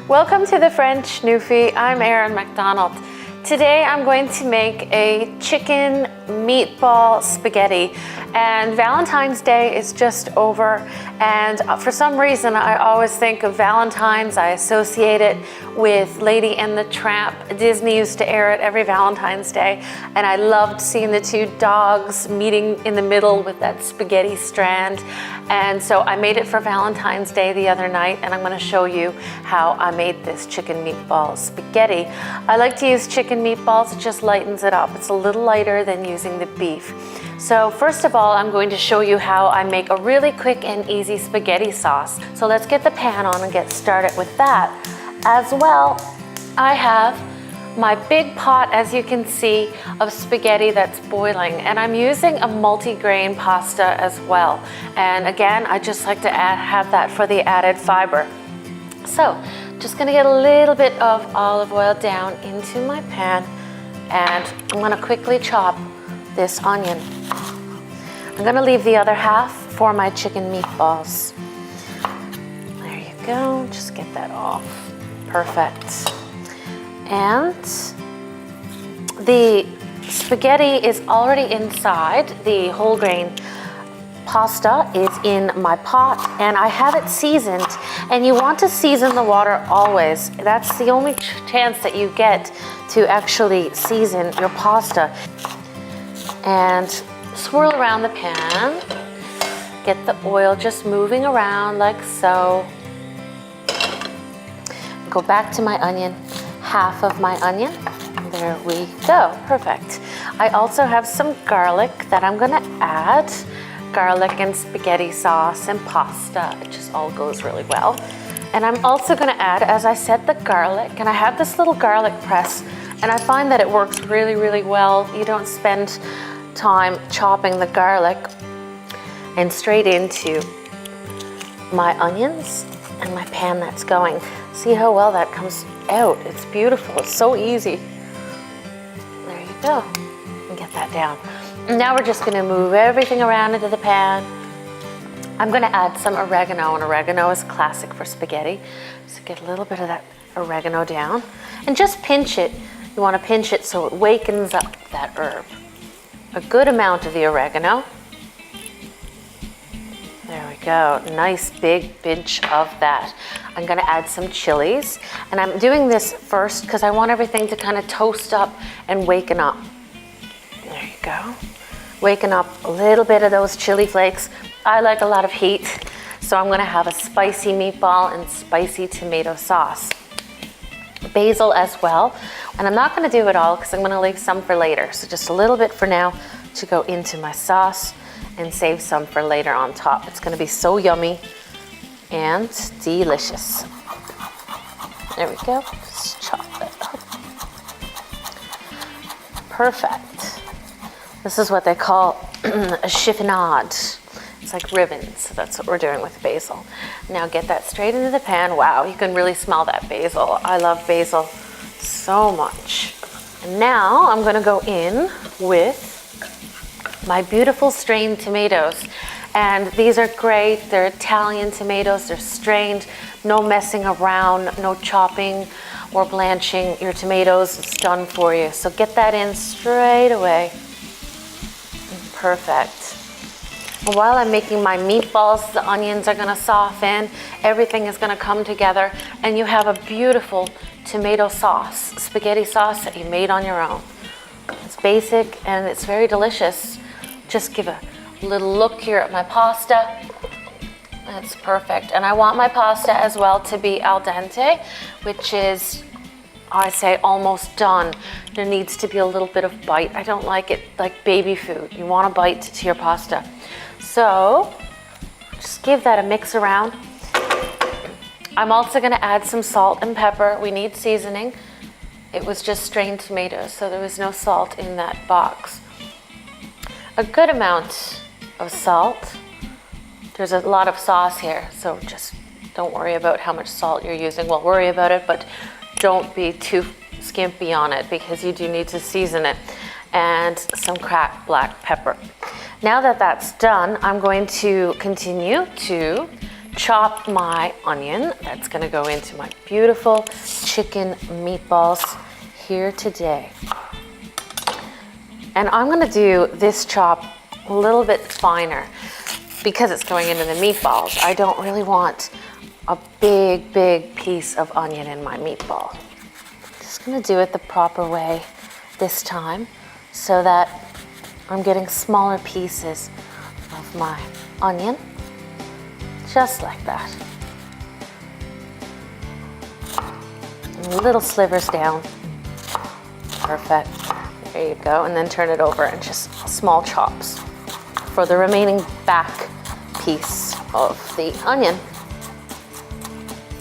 Welcome to the French Newfy. I'm Erin McDonald. Today I'm going to make a chicken meatball spaghetti, and Valentine's Day is just over, and for some reason I always think of Valentine's. I associate it with Lady and the Tramp. Disney used to air it every Valentine's Day, and I loved seeing the two dogs meeting in the middle with that spaghetti strand. And so I made it for Valentine's Day the other night, and I'm going to show you how I made this chicken meatball spaghetti. I like to use chicken meatballs. It just lightens it up. It's a little lighter than using the beef. So first of all, I'm going to show you how I make a really quick and easy spaghetti sauce. So let's get the pan on and get started with that. As well, I have my big pot, as you can see, of spaghetti that's boiling, and I'm using a multi-grain pasta as well. And again, I just like to have that for the added fiber. So just gonna get a little bit of olive oil down into my pan, and I'm gonna quickly chop this onion. I'm gonna leave the other half for my chicken meatballs. There you go, just get that off. Perfect. And the spaghetti is already inside. The whole grain pasta is in my pot, and I have it seasoned. And you want to season the water always. That's the only chance that you get to actually season your pasta. And swirl around the pan. Get the oil just moving around like so. Go back to my onion. Half of my onion. There we go. Perfect. I also have some garlic that I'm gonna add. Garlic and spaghetti sauce and pasta. It just all goes really well. And I'm also gonna add, as I said, the garlic. And I have this little garlic press, and I find that it works really, really well. You don't spend time chopping the garlic. And straight into my onions and my pan that's going. See how well that comes out. It's beautiful. It's so easy. There you go. And get that down. And now we're just going to move everything around into the pan. I'm going to add some oregano, and oregano is classic for spaghetti. So get a little bit of that oregano down, and just pinch it. You want to pinch it so it wakens up that herb. A good amount of the oregano. There we go, nice big pinch of that. I'm gonna add some chilies, and I'm doing this first because I want everything to kind of toast up and waken up. There you go. Waken up a little bit of those chili flakes. I like a lot of heat, so I'm gonna have a spicy meatball and spicy tomato sauce. Basil as well, and I'm not gonna do it all because I'm gonna leave some for later. So just a little bit for now to go into my sauce, and save some for later on top. It's gonna be so yummy and delicious. There we go, just chop that up. Perfect. This is what they call a chiffonade. It's like ribbons, so that's what we're doing with basil. Now get that straight into the pan. Wow, you can really smell that basil. I love basil so much. And now I'm gonna go in with my beautiful strained tomatoes. And these are great. They're Italian tomatoes. They're strained. No messing around, no chopping or blanching your tomatoes. It's done for you. So get that in straight away. Perfect. While I'm making my meatballs, the onions are gonna soften. Everything is gonna come together, and you have a beautiful tomato sauce, spaghetti sauce that you made on your own. It's basic and it's very delicious. Just give a little look here at my pasta. That's perfect. And I want my pasta as well to be al dente, which is, I say, almost done. There needs to be a little bit of bite. I don't like it like baby food. You want a bite to your pasta. So just give that a mix around. I'm also gonna add some salt and pepper. We need seasoning. It was just strained tomatoes, so there was no salt in that box. A good amount of salt. There's a lot of sauce here, so just don't worry about how much salt you're using. Well, worry about it, but don't be too skimpy on it because you do need to season it. And some cracked black pepper. Now that that's done, I'm going to continue to chop my onion. That's gonna go into my beautiful chicken meatballs here today. And I'm gonna do this chop a little bit finer because it's going into the meatballs. I don't really want a big piece of onion in my meatball. Just gonna do it the proper way this time so that I'm getting smaller pieces of my onion, just like that. And little slivers down. Perfect. There you go. And then turn it over and just small chops for the remaining back piece of the onion.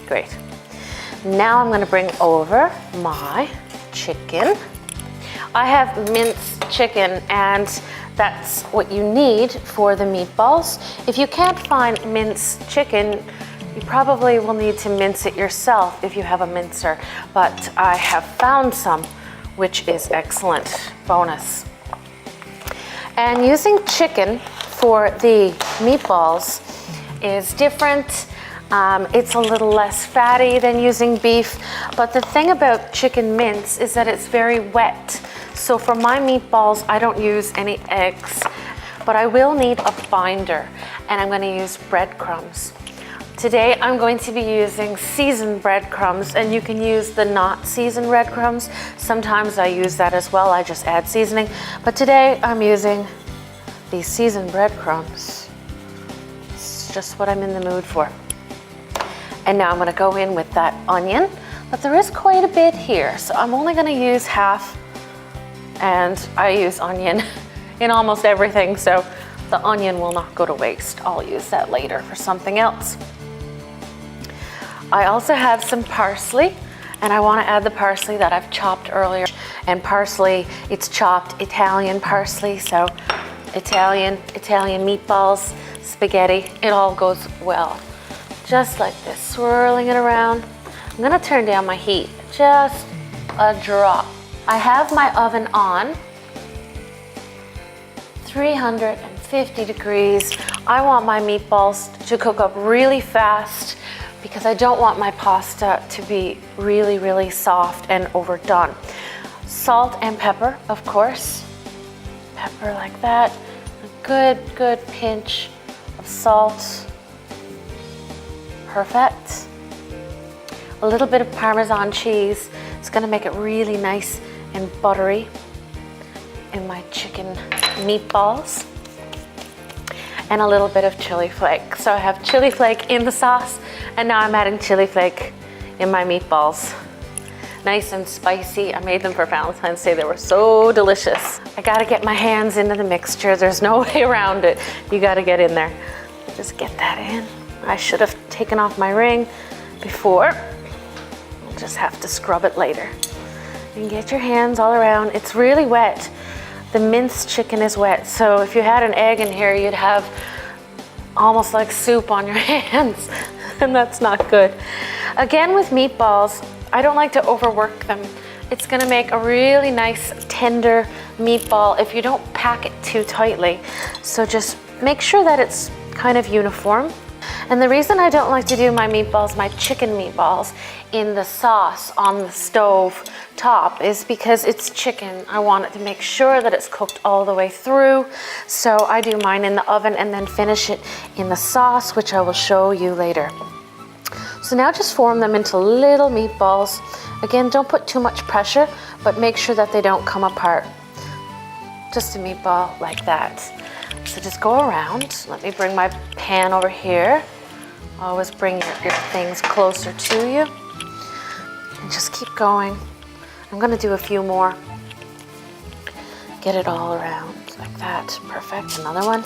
Great. Now I'm going to bring over my chicken. I have minced chicken, and that's what you need for the meatballs. If you can't find minced chicken, you probably will need to mince it yourself if you have a mincer, but I have found some, which is excellent. Bonus. And using chicken for the meatballs is different. It's a little less fatty than using beef, but the thing about chicken mince is that it's very wet. So for my meatballs, I don't use any eggs, but I will need a binder, and I'm going to use breadcrumbs. Today I'm going to be using seasoned breadcrumbs, and you can use the not seasoned breadcrumbs. Sometimes I use that as well, I just add seasoning, but today I'm using these seasoned breadcrumbs. It's just what I'm in the mood for. And now I'm going to go in with that onion, but there is quite a bit here, so I'm only going to use half, and I use onion in almost everything, so the onion will not go to waste. I'll use that later for something else. I also have some parsley, and I want to add the parsley that I've chopped earlier. And parsley, it's chopped Italian parsley, so Italian meatballs, spaghetti, it all goes well. Just like this, swirling it around. I'm gonna turn down my heat, just a drop. I have my oven on, 350 degrees. I want my meatballs to cook up really fast because I don't want my pasta to be really soft and overdone. Salt and pepper, of course. Pepper like that. A good pinch of salt. Perfect. A little bit of Parmesan cheese. It's gonna make it really nice and buttery in my chicken meatballs. And a little bit of chili flake. So I have chili flake in the sauce, and now I'm adding chili flake in my meatballs. Nice and spicy. I made them for Valentine's Day. They were so delicious. I gotta get my hands into the mixture. There's no way around it. You gotta get in there. Just get that in. I should have taken off my ring before. I'll just have to scrub it later. You can get your hands all around. It's really wet. The minced chicken is wet, so if you had an egg in here, you'd have almost like soup on your hands, and that's not good. Again, with meatballs, I don't like to overwork them. It's gonna make a really nice, tender meatball if you don't pack it too tightly. So just make sure that it's kind of uniform. And the reason I don't like to do my meatballs, my chicken meatballs, in the sauce on the stove top is because it's chicken. I want it to make sure that it's cooked all the way through. So I do mine in the oven and then finish it in the sauce, which I will show you later. So now just form them into little meatballs. Again, don't put too much pressure, but make sure that they don't come apart. Just a meatball like that. So just go around. Let me bring my pan over here. Always bring your things closer to you. And just keep going. I'm gonna do a few more. Get it all around like that. Perfect. Another one.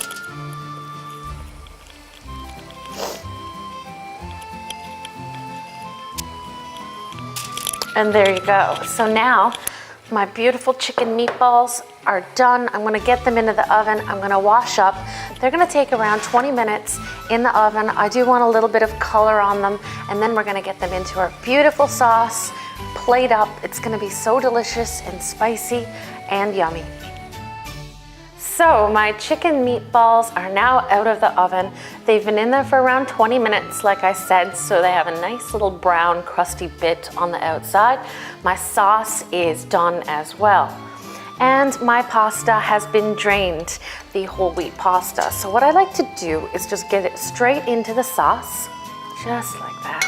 And there you go. So now my beautiful chicken meatballs are done. I'm gonna get them into the oven. I'm gonna wash up. They're gonna take around 20 minutes in the oven. I do want a little bit of color on them, and then we're gonna get them into our beautiful sauce, plate up. It's gonna be so delicious and spicy and yummy. So my chicken meatballs are now out of the oven. They've been in there for around 20 minutes, like I said, so they have a nice little brown crusty bit on the outside. My sauce is done as well. And my pasta has been drained, the whole wheat pasta. So what I like to do is just get it straight into the sauce, just like that.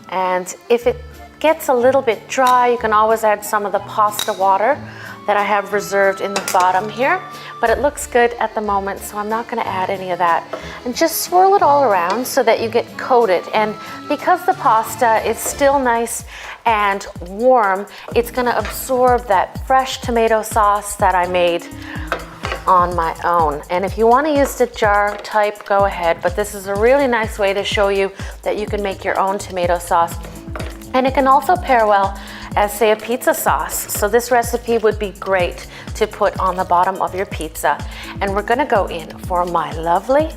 And if it gets a little bit dry, you can always add some of the pasta water that I have reserved in the bottom here, but it looks good at the moment, so I'm not gonna add any of that. And just swirl it all around so that you get coated. And because the pasta is still nice and warm, it's gonna absorb that fresh tomato sauce that I made on my own. And if you wanna use the jar type, go ahead, but this is a really nice way to show you that you can make your own tomato sauce. And it can also pair well as, say, a pizza sauce. So this recipe would be great to put on the bottom of your pizza. And we're gonna go in for my lovely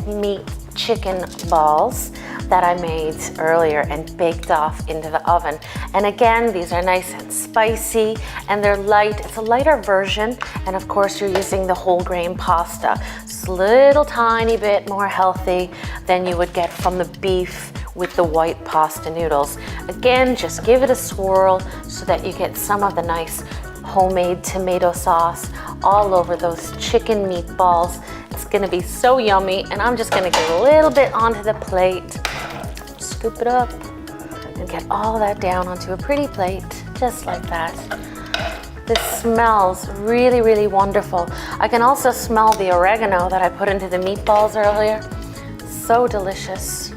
meat chicken balls that I made earlier and baked off into the oven. And again, these are nice and spicy and they're light. It's a lighter version. And of course, you're using the whole grain pasta. It's a little tiny bit more healthy than you would get from the beef with the white pasta noodles. Again, just give it a swirl so that you get some of the nice homemade tomato sauce all over those chicken meatballs. It's gonna be so yummy, and I'm just gonna get a little bit onto the plate, scoop it up, and get all that down onto a pretty plate, just like that. This smells really, really wonderful. I can also smell the oregano that I put into the meatballs earlier. So delicious.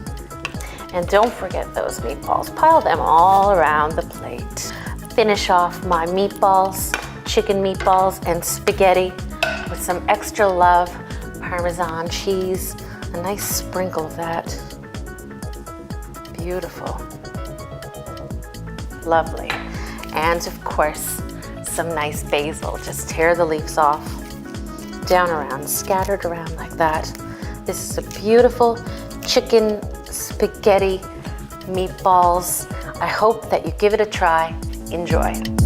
And don't forget those meatballs. Pile them all around the plate. Finish off my meatballs, chicken meatballs and spaghetti with some extra love, Parmesan cheese, a nice sprinkle of that. Beautiful. Lovely. And of course, some nice basil. Just tear the leaves off, down around, scattered around like that. This is a beautiful chicken spaghetti meatballs. I hope that you give it a try. Enjoy.